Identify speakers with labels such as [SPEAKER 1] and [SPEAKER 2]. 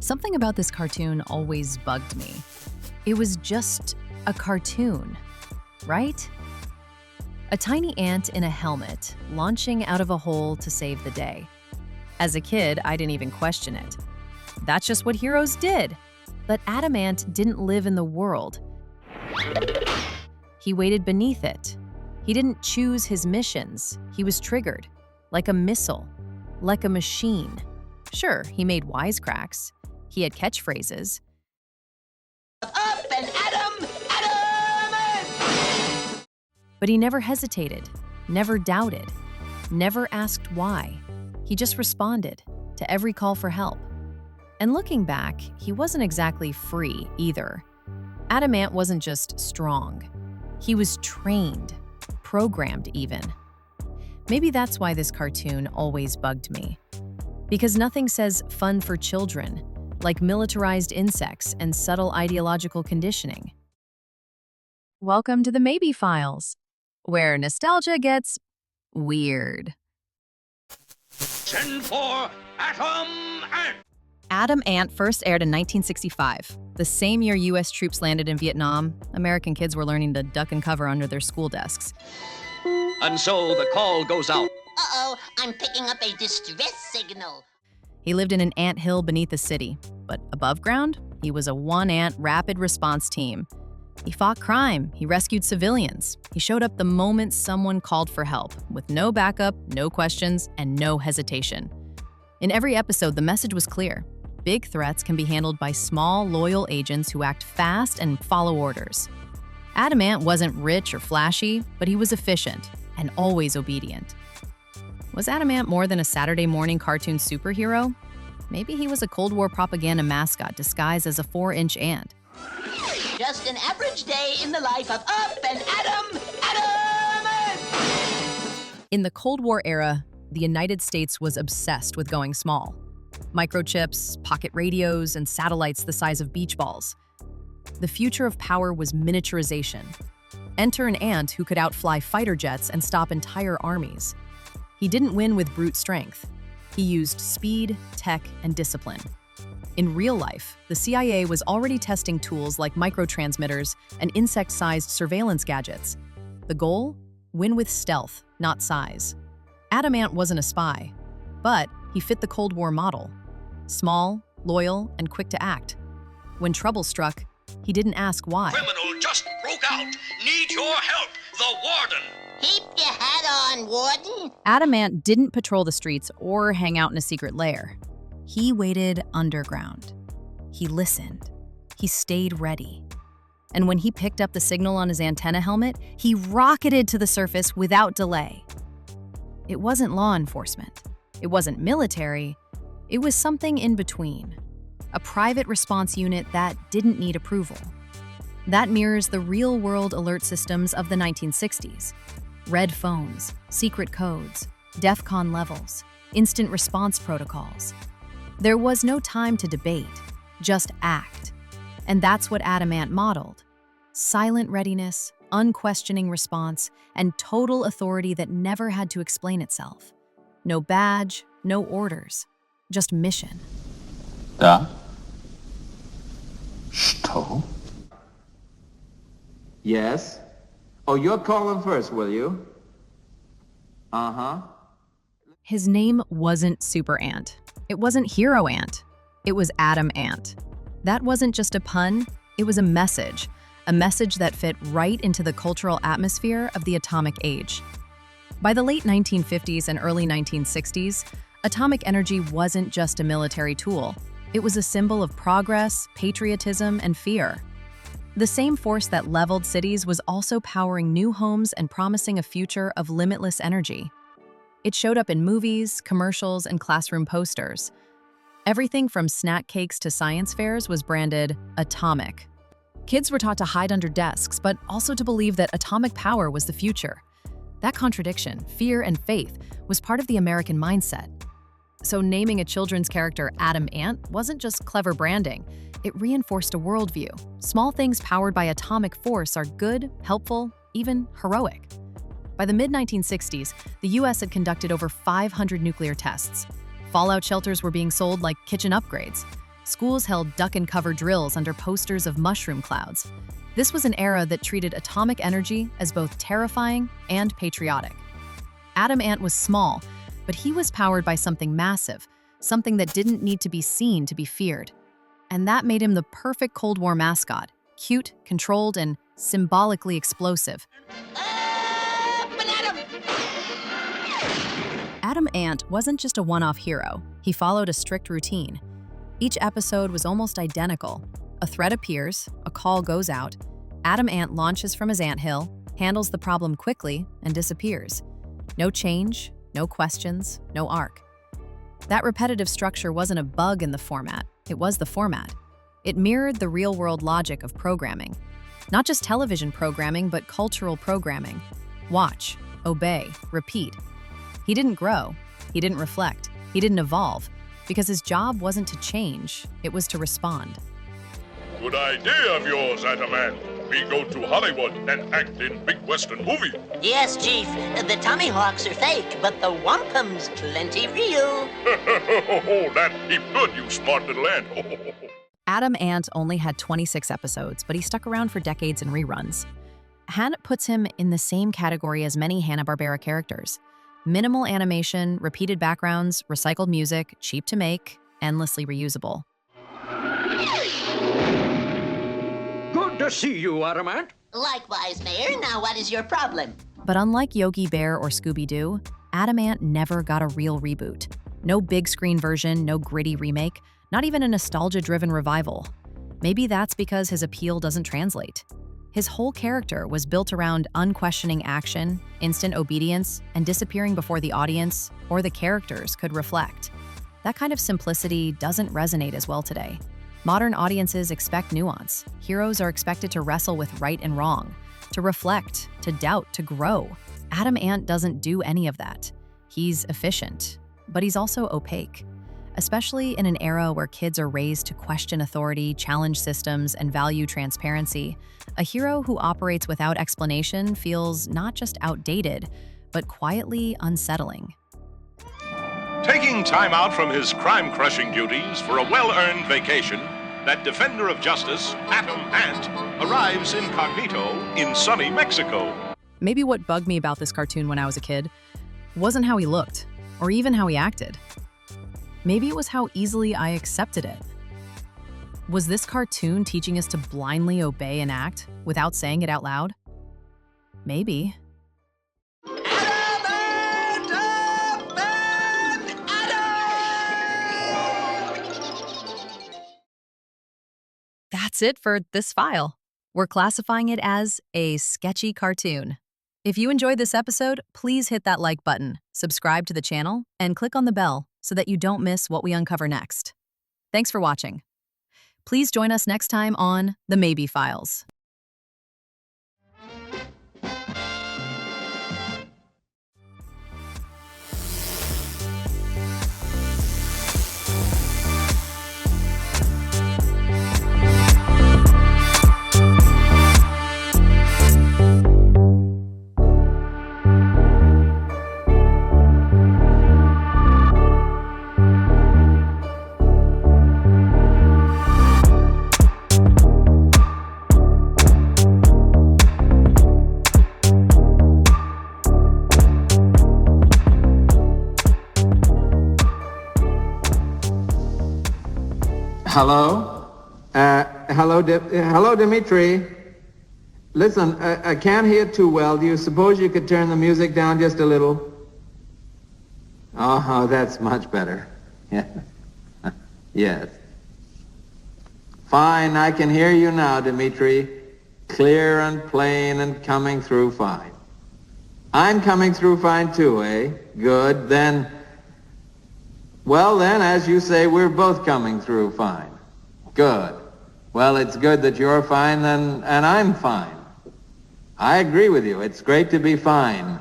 [SPEAKER 1] Something about this cartoon always bugged me. It was just a cartoon, right? A tiny ant in a helmet launching out of a hole to save the day. As a kid, I didn't even question it. That's just what heroes did. But Adam Ant didn't live in the world. He waited beneath it. He didn't choose his missions. He was triggered, like a missile, like a machine. Sure, he made wisecracks. He had catchphrases.
[SPEAKER 2] Up and Adam! Adam!
[SPEAKER 1] But he never hesitated, never doubted, never asked why. He just responded to every call for help. And looking back, he wasn't exactly free either. Adam Ant wasn't just strong. He was trained, programmed even. Maybe that's why this cartoon always bugged me. Because nothing says fun for children like militarized insects and subtle ideological conditioning. Welcome to the Maybe Files, where nostalgia gets weird.
[SPEAKER 3] Send for Atom Ant!
[SPEAKER 1] Adam Ant first aired in 1965. The same year U.S. troops landed in Vietnam, American kids were learning to duck and cover under their school desks.
[SPEAKER 3] And so the call goes out.
[SPEAKER 2] Uh-oh, I'm picking up a distress signal.
[SPEAKER 1] He lived in an anthill beneath the city, but above ground, he was a one-ant rapid response team. He fought crime, he rescued civilians. He showed up the moment someone called for help, with no backup, no questions, and no hesitation. In every episode, the message was clear. Big threats can be handled by small, loyal agents who act fast and follow orders. Adam Ant wasn't rich or flashy, but he was efficient and always obedient. Was Adam Ant more than a Saturday morning cartoon superhero? Maybe he was a Cold War propaganda mascot disguised as a 4-inch ant.
[SPEAKER 2] Just an average day in the life of Up and Adam! Adam!
[SPEAKER 1] In the Cold War era, the United States was obsessed with going small. Microchips, pocket radios, and satellites the size of beach balls. The future of power was miniaturization. Enter an ant who could outfly fighter jets and stop entire armies. He didn't win with brute strength. He used speed, tech, and discipline. In real life, the CIA was already testing tools like microtransmitters and insect-sized surveillance gadgets. The goal? Win with stealth, not size. Adam Ant wasn't a spy, but he fit the Cold War model. Small, loyal, and quick to act. When trouble struck, he didn't ask why.
[SPEAKER 3] Criminal just broke out. Need your help. The warden.
[SPEAKER 2] Keep your hat on, Warden.
[SPEAKER 1] Adam Ant didn't patrol the streets or hang out in a secret lair. He waited underground. He listened. He stayed ready. And when he picked up the signal on his antenna helmet, he rocketed to the surface without delay. It wasn't law enforcement. It wasn't military. It was something in between. A private response unit that didn't need approval. That mirrors the real-world alert systems of the 1960s. Red phones, secret codes, DEFCON levels, instant response protocols. There was no time to debate, just act. And that's what Adam Ant modeled. Silent readiness, unquestioning response, and total authority that never had to explain itself. No badge, no orders, just mission.
[SPEAKER 4] Da? Что? Yes? Oh, you're calling first, will you? Uh-huh.
[SPEAKER 1] His name wasn't Super Ant. It wasn't Hero Ant. It was Adam Ant. That wasn't just a pun, it was a message that fit right into the cultural atmosphere of the atomic age. By the late 1950s and early 1960s, atomic energy wasn't just a military tool. It was a symbol of progress, patriotism, and fear. The same force that leveled cities was also powering new homes and promising a future of limitless energy. It showed up in movies, commercials, and classroom posters. Everything from snack cakes to science fairs was branded atomic. Kids were taught to hide under desks, but also to believe that atomic power was the future. That contradiction, fear and faith, was part of the American mindset. So naming a children's character Adam Ant wasn't just clever branding. It reinforced a worldview. Small things powered by atomic force are good, helpful, even heroic. By the mid-1960s, the US had conducted over 500 nuclear tests. Fallout shelters were being sold like kitchen upgrades. Schools held duck-and-cover drills under posters of mushroom clouds. This was an era that treated atomic energy as both terrifying and patriotic. Adam Ant was small, but he was powered by something massive, something that didn't need to be seen to be feared. And that made him the perfect Cold War mascot, cute, controlled, and symbolically explosive.
[SPEAKER 2] Up and Adam!
[SPEAKER 1] Adam Ant wasn't just a one-off hero. He followed a strict routine. Each episode was almost identical. A threat appears, a call goes out, Adam Ant launches from his anthill, handles the problem quickly, and disappears. No change, no questions, no arc. That repetitive structure wasn't a bug in the format, it was the format. It mirrored the real-world logic of programming. Not just television programming, but cultural programming. Watch, obey, repeat. He didn't grow, he didn't reflect, he didn't evolve, because his job wasn't to change, it was to respond.
[SPEAKER 5] Good idea of yours, Ant-Man. We go to Hollywood and act in big Western movie.
[SPEAKER 2] Yes, Chief. The Tommyhawks are fake, but the wampum's plenty real.
[SPEAKER 5] That heap good, you smart little ant.
[SPEAKER 1] Adam Ant only had 26 episodes, but he stuck around for decades in reruns. puts him in the same category as many Hanna-Barbera characters. Minimal animation, repeated backgrounds, recycled music, cheap to make, endlessly reusable.
[SPEAKER 6] Good to see you, Adamant.
[SPEAKER 2] Likewise, Mayor. Now what is your problem?
[SPEAKER 1] But unlike Yogi Bear or Scooby-Doo, Adam Ant never got a real reboot. No big screen version, no gritty remake, not even a nostalgia-driven revival. Maybe that's because his appeal doesn't translate. His whole character was built around unquestioning action, instant obedience, and disappearing before the audience or the characters could reflect. That kind of simplicity doesn't resonate as well today. Modern audiences expect nuance. Heroes are expected to wrestle with right and wrong, to reflect, to doubt, to grow. Adam Ant doesn't do any of that. He's efficient, but he's also opaque. Especially in an era where kids are raised to question authority, challenge systems, and value transparency, a hero who operates without explanation feels not just outdated, but quietly unsettling.
[SPEAKER 5] Taking time out from his crime-crushing duties for a well-earned vacation, that defender of justice, Adam Ant, arrives incognito in sunny Mexico.
[SPEAKER 1] Maybe what bugged me about this cartoon when I was a kid wasn't how he looked, or even how he acted. Maybe it was how easily I accepted it. Was this cartoon teaching us to blindly obey and act without saying it out loud? Maybe. That's it for this file. We're classifying it as a sketchy cartoon. If you enjoyed this episode, please hit that like button, subscribe to the channel, and click on the bell so that you don't miss what we uncover next. Thanks for watching. Please join us next time on The Maybe Files.
[SPEAKER 4] Hello? Hello, Dimitri. Listen, I can't hear too well. Do you suppose you could turn the music down just a little? Oh, that's much better. Yeah. Yes. Fine, I can hear you now, Dimitri. Clear and plain and coming through fine. I'm coming through fine too, eh? Good, then... Well then, as you say, we're both coming through fine. Good. Well, it's good that you're fine then, and I'm fine. I agree with you. It's great to be fine.